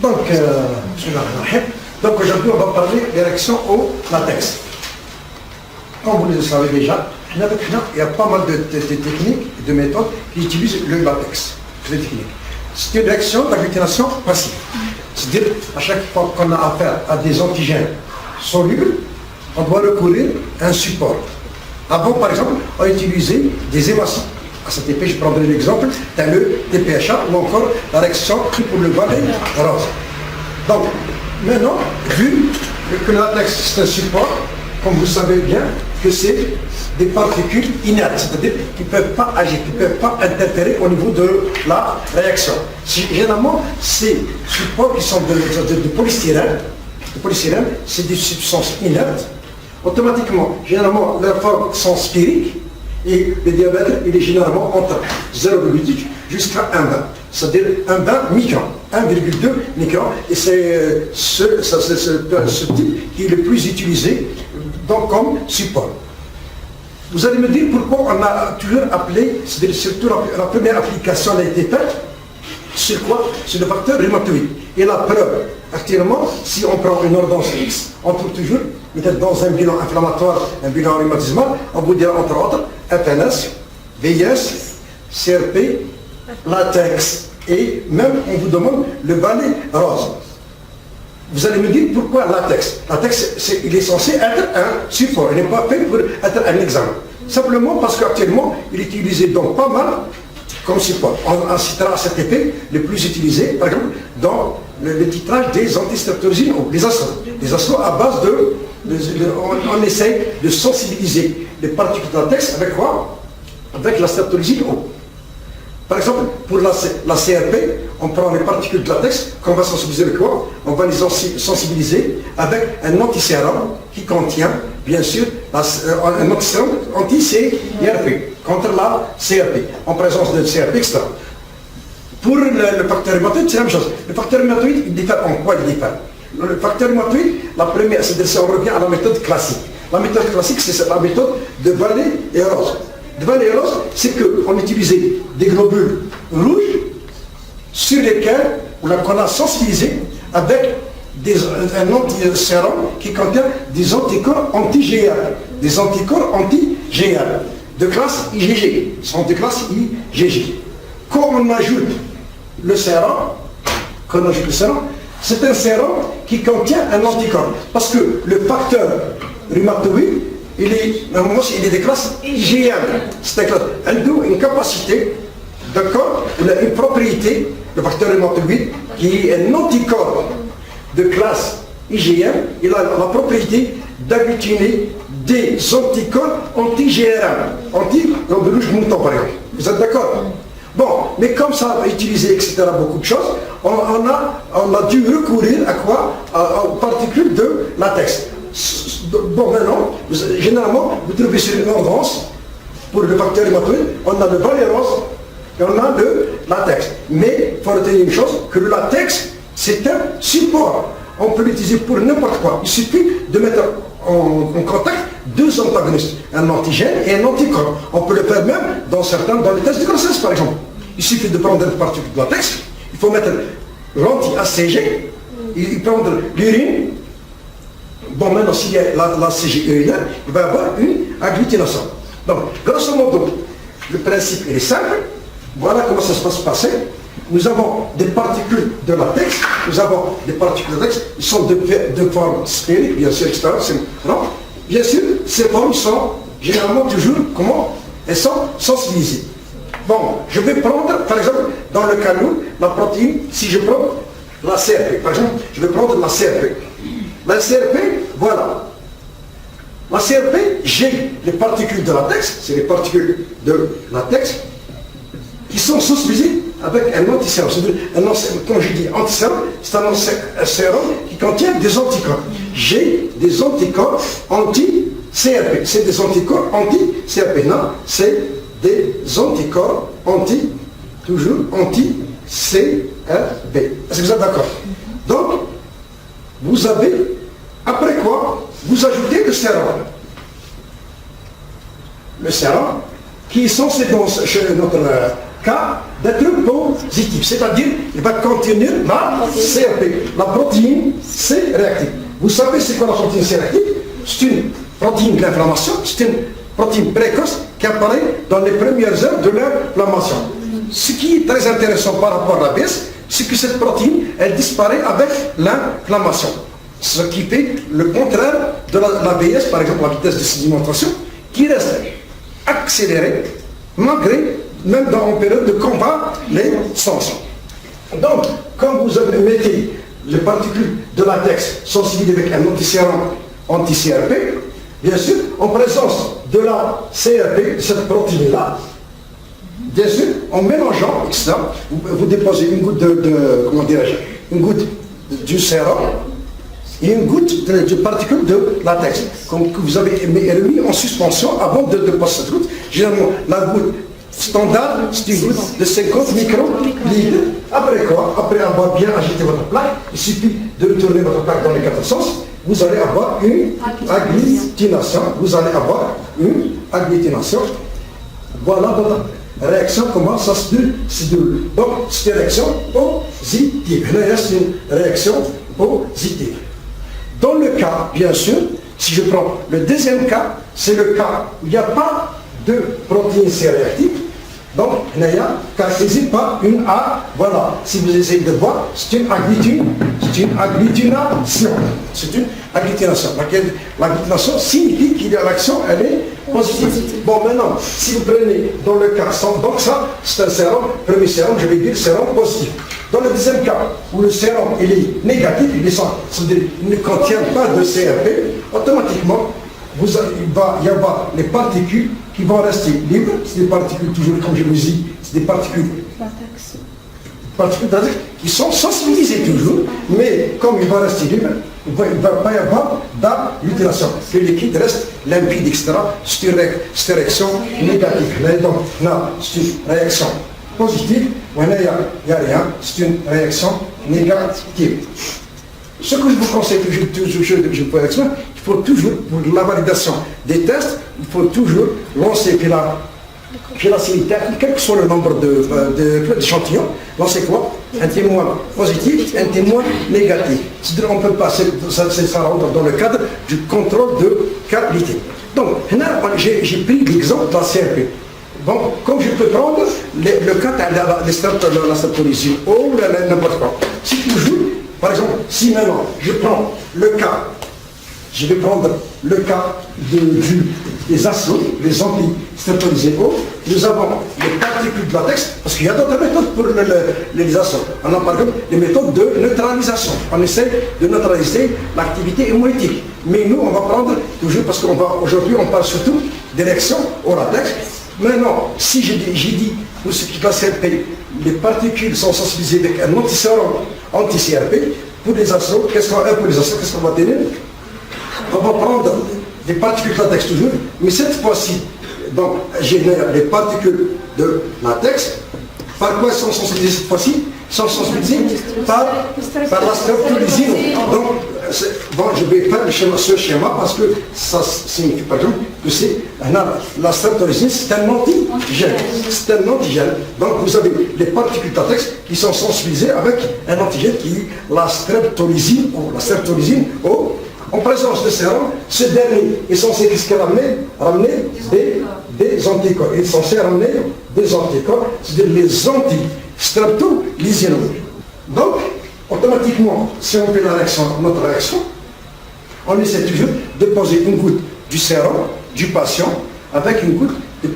Donc, aujourd'hui, on va parler des réactions au latex. Comme vous le savez déjà, il y a pas mal de techniques et de méthodes qui utilisent le latex. C'est une réaction d'agglutination passive. C'est-à-dire, à chaque fois qu'on a affaire à des antigènes solubles, on doit recourir à un support. Avant, par exemple, on utilisait des évasions. À cette épée, je prendrai l'exemple dans le TPHA ou encore la réaction pour le balai rose. Donc, maintenant, vu que le latex c'est un support, comme vous savez bien, que c'est des particules inertes, c'est-à-dire qui ne peuvent pas agir, qui ne peuvent pas interférer au niveau de la réaction. Généralement, ces supports qui sont de polystyrène, c'est des substances inertes. Automatiquement, généralement, leurs formes sont sphériques et le diamètre il est généralement entre 0,8 jusqu'à 1,20. C'est-à-dire 1,20 micron, 1,2 micron. Et c'est ce type qui est le plus utilisé donc, comme support. Vous allez me dire pourquoi on a toujours appelé, c'est-à-dire surtout la première application a été faite, sur quoi? Sur le facteur rhumatoïde. Et la preuve, actuellement, si on prend une ordonnance X, on trouve toujours, peut-être dans un bilan inflammatoire, un bilan rhumatismal, on vous dira entre autres FNS, VIS, CRP, latex, et même on vous demande le balai rose. Vous allez me dire pourquoi latex? Latex, il est censé être un support, il n'est pas fait pour être un examen. Simplement parce qu'actuellement, il est utilisé donc pas mal comme support. On citera cet effet le plus utilisé, par exemple, dans le titrage des antistreptolisines, les astros. Les astros à base on essaye de sensibiliser les particules de latex avec quoi? Avec la streptolisine O. Par exemple, pour la CRP, on prend les particules de latex qu'on va sensibiliser avec quoi? On va les sensibiliser avec un antisérum qui contient, bien sûr, un antisérum anti-CRP contre la CRP, en présence de CRP extra. Pour le facteur rhumatoïde, c'est la même chose. Le facteur rhumatoïde, il diffère en quoi il diffère? Le facteur rhumatoïde, la première, c'est on revient à la méthode classique. La méthode classique, c'est la méthode de Vallée et Rose. De Vallée et Rose, c'est qu'on utilisait des globules rouges sur lesquels on a sensibilisé avec un antisérum qui contient des anticorps anti-GR. Des anticorps anti-GR de classe IgG. Ils sont de classe IgG. Quand on ajoute le sérum, c'est un sérum qui contient un anticorps. Parce que le facteur rhumatoïde, il est de classe IgM. C'est une capacité, d'accord, il a une propriété, le facteur rhumatoïde, qui est un anticorps de classe IgM, il a la propriété d'agglutiner des anticorps anti-GRM, anti-globule rouge mouton par exemple. Vous êtes d'accord? Bon, mais comme ça a utilisé, etc., beaucoup de choses, on a dû recourir à quoi? Aux particules de latex. Bon, maintenant, généralement, vous trouvez sur une ordonnance, pour le facteur rhumatoïde, on a le balai rose et on a le latex. Mais il faut retenir une chose, que le latex, c'est un support. On peut l'utiliser pour n'importe quoi. Il suffit de mettre en contact deux antagonistes, un antigène et un anticorps. On peut le faire même dans les tests de grossesse, par exemple. Il suffit de prendre une particule de latex, il faut mettre l'anti-ACG, il prendre l'urine. Bon, maintenant, s'il y a l'ACG urinaire, il va y avoir une agglutination. Donc, grosso modo, le principe est simple. Voilà comment ça se passe passer. Nous avons des particules de latex, ils sont de forme sphérique, bien sûr, etc. Non. Bien sûr, ces formes sont généralement toujours, comment? Elles sont sensibilisées. Bon, je vais prendre, par exemple, dans le cas où, la protéine, si je prends la CRP, par exemple, je vais prendre la CRP. La CRP, voilà. La CRP, j'ai les particules de latex, c'est les particules de latex, qui sont sensibilisées avec un antisérum. Quand je dis antisérum, c'est un sérum qui contient des anticorps. J'ai des anticorps anti-CRP. C'est des anticorps anti-CRP. Non, c'est des anticorps toujours anti-CRP. Est-ce que vous êtes d'accord? Donc, vous avez, après quoi, vous ajoutez le sérum. Le sérum, qui est censé, chez notre cas d'être positif, c'est-à-dire il va contenir la CRP, la protéine C réactive. Vous savez c'est quoi la protéine C réactive? C'est une protéine de l'inflammation, c'est une protéine précoce qui apparaît dans les premières heures de l'inflammation. Ce qui est très intéressant par rapport à l'ABS, c'est que cette protéine, elle disparaît avec l'inflammation. Ce qui fait le contraire de l'ABS, par exemple la vitesse de sédimentation, qui reste accélérée, malgré, même en période de combat, les sanctions. Donc, quand vous mettez les particules de latex sensibilisées avec un antisérum anti-CRP, bien sûr, en présence de la CRP, de cette protéine-là, bien sûr, en mélangeant ça, vous déposez une goutte comment dirais-je, une goutte du sérum et une goutte de particules de latex que vous avez remis en suspension avant de passer cette goutte. Généralement, la goutte standard, c'est une goutte de 50 microlitres. Après quoi? Après avoir bien agité votre plaque, il suffit de tourner votre plaque dans les quatre sens. Vous allez avoir une agglutination. Vous allez avoir une agglutination. Voilà votre réaction, comment ça se déroule. Donc, c'est une réaction positive. C'est une réaction positive. Dans le cas, bien sûr, si je prends le deuxième cas, c'est le cas où il n'y a pas de protéine C réactive. Donc, il n'y a caractérisé par une A. Voilà, si vous essayez de voir, c'est une agglutination. C'est une agglutination. L'agglutination signifie qu'il y a l'action, elle est positive. Bon, maintenant, si vous prenez dans le cas sans, donc ça, c'est un sérum, premier sérum, je vais dire sérum positif. Dans le deuxième cas, où le sérum il est négatif, c'est-à-dire il ne contient pas de CRP, automatiquement, il va y avoir les particules qui vont rester libres. C'est des particules, toujours comme je vous dis, c'est des particules qui sont sensibilisées toujours, mais comme il va rester libre, il ne va pas y avoir d'agglutination. Le liquide reste limpide, etc. C'est une réaction négative. Là, donc, là, c'est une réaction positive. Maintenant, il n'y a rien. C'est une réaction négative. Ce que je vous conseille, je peux expliquer, il faut toujours, pour la validation des tests, il faut toujours lancer la cellule, quel que soit le nombre d'échantillons, lancer quoi? Un témoin positif, un témoin négatif. C'est-à-dire qu'on peut passer, ça rentre dans le cadre du contrôle de qualité. Donc, là, j'ai pris l'exemple de la CRP. Donc, comme je peux prendre le cas de la streptolysie ou n'importe quoi. Si toujours, par exemple, si maintenant je prends le cas, je vais prendre le cas des acides, les anti-streptolysés O, nous avons les particules de latex, parce qu'il y a d'autres méthodes pour les acides. On a par exemple les méthodes de neutralisation. On essaie de neutraliser l'activité hémolytique. Mais nous, on va prendre toujours, parce qu'aujourd'hui, on parle surtout d'érection au latex. Maintenant, si j'ai dit, pour ce qui est de la CRP, les particules sont sensibilisées avec un antisérum anti-CRP, pour les acides, qu'est-ce qu'on va tenir? On va prendre des particules de latex toujours, mais cette fois-ci, donc, génère les particules de latex. Par quoi elles sont sensibilisées cette fois-ci? Elles sont sensibilisées par la streptolysine. Donc, bon, je vais faire ce schéma parce que ça signifie par exemple que c'est la streptolysine, c'est un antigène. C'est un antigène. Donc, vous avez les particules de latex qui sont sensibilisées avec un antigène qui est la streptolysine O. En présence de sérum, ce dernier est censé ramener des anticorps. Il est censé ramener des anticorps, c'est-à-dire les anti-streptolysines. Donc, automatiquement, si on fait notre réaction, on essaie toujours de poser une goutte du sérum du patient avec une goutte de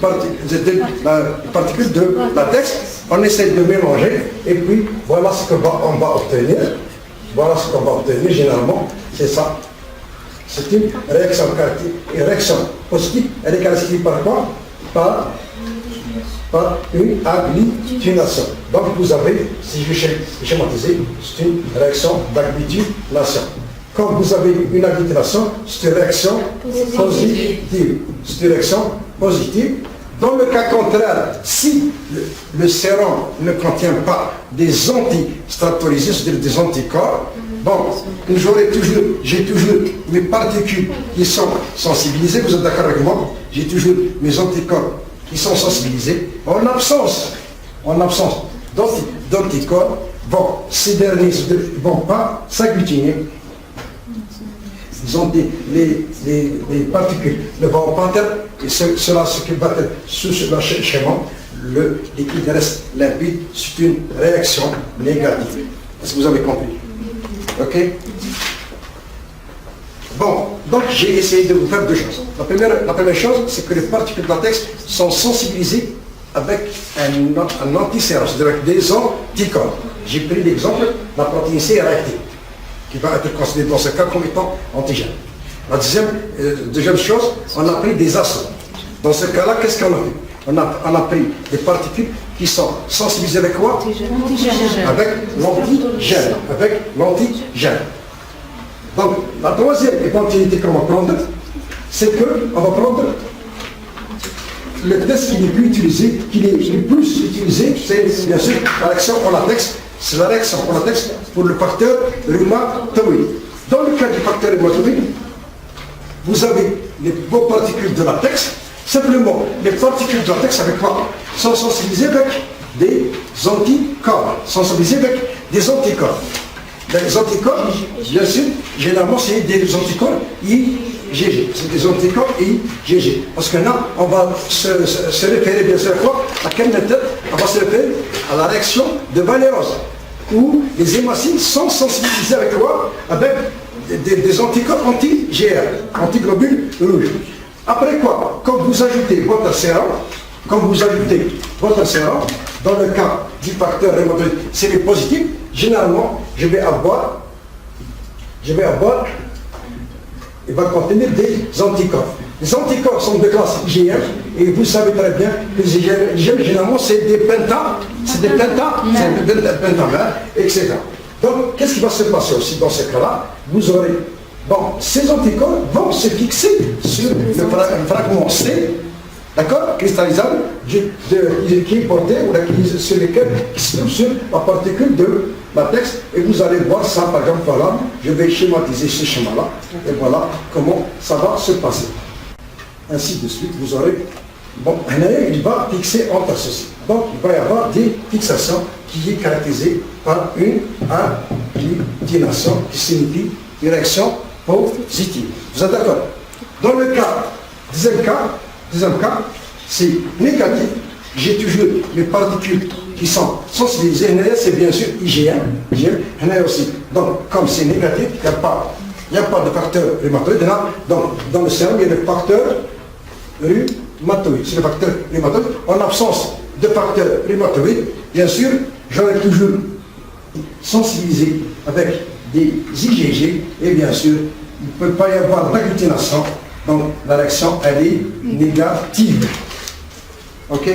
particules de latex. On essaie de mélanger et puis voilà ce qu'on va obtenir. Voilà ce qu'on va obtenir généralement, c'est ça. C'est une réaction positive. Elle est caractérisée par quoi? Par une agglutination. Donc vous avez, si je vais schématiser, c'est une réaction d'agglutination. Quand vous avez une agglutination, c'est une réaction positive. C'est une réaction positive. Dans le cas contraire, si le sérum ne contient pas des anti-streptolysines, c'est-à-dire des anticorps, bon, j'ai toujours mes particules qui sont sensibilisées, vous êtes d'accord avec moi? J'ai toujours mes anticorps qui sont sensibilisés. En l'absence en absence d'anticorps, bon, ces derniers ne vont pas s'agglutiner. Les particules ne vont pas être, et cela ce qui va être sous le schéma, le liquide reste limpide, c'est une réaction négative. Est-ce que vous avez compris? Ok? Bon, donc j'ai essayé de vous faire deux choses. La première chose, c'est que les particules de latex sont sensibilisées avec un antisérum, c'est-à-dire avec des anticorps. J'ai pris l'exemple de la protéine C réactive, qui va être considérée dans ce cas comme étant antigène. La deuxième chose, on a pris des acides. Dans ce cas-là, qu'est-ce qu'on a fait? On a pris des particules qui sont sensibilisées avec quoi? Avec l'antigène. Avec l'antigène. Donc, la troisième éventualité qu'on va prendre, c'est qu'on va prendre le test qui est plus utilisé, c'est bien sûr la réaction en latex. C'est la réaction en latex pour le facteur rhumatoïde. Dans le cas du facteur rhumatoïde, vous avez les bonnes particules de latex. Simplement, les particules de latex avec quoi? Sont sensibilisées avec des anticorps. Les anticorps, bien sûr, généralement, c'est des anticorps IgG. C'est des anticorps IgG. Parce que là, on va se référer, bien sûr, à quoi? À quelle méthode? On va se référer à la réaction de Van der Rohe, où les hémacines sont sensibilisées avec quoi? Avec des anticorps anti-GR, antiglobules rouges. Après quoi? Quand vous ajoutez votre sérum, dans le cas du facteur rhumatoïde, c'est le positif, généralement, je vais avoir, il va contenir des anticorps. Les anticorps sont de classe IgM, et vous savez très bien que les IgM, généralement, c'est des pentamères, etc. Donc, qu'est-ce qui va se passer aussi dans ce cas-là? Vous aurez, ces anticorps vont se fixer sur le fragment C, d'accord, cristallisable, qui est porté, ou sur lequel qui se trouve sur la particule de latex, et vous allez voir ça, par exemple, voilà, je vais schématiser ce schéma-là, et voilà comment ça va se passer. Ainsi de suite, vous aurez, il va fixer entre ceci. Donc, il va y avoir des fixations qui est caractérisée par une agglutination, qui signifie une réaction positive. Vous êtes d'accord? Dans le deuxième cas, c'est négatif. J'ai toujours les particules qui sont sensibilisées. C'est bien sûr IgM, aussi. Donc, comme c'est négatif, il n'y a pas de facteur rhumatoïde. Donc, dans le sérum, il y a le facteur rhumatoïde. C'est le facteur rhumatoïde. En absence de facteur rhumatoïde, bien sûr, j'aurai toujours sensibilisé avec des IgG, et bien sûr, il ne peut pas y avoir d'agglutination, donc la réaction, elle est négative. Ok?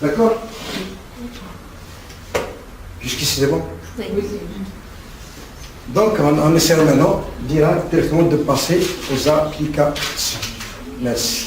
D'accord? Jusqu'ici, c'est bon? Oui. Donc, on essaie maintenant directement de passer aux applications. Merci.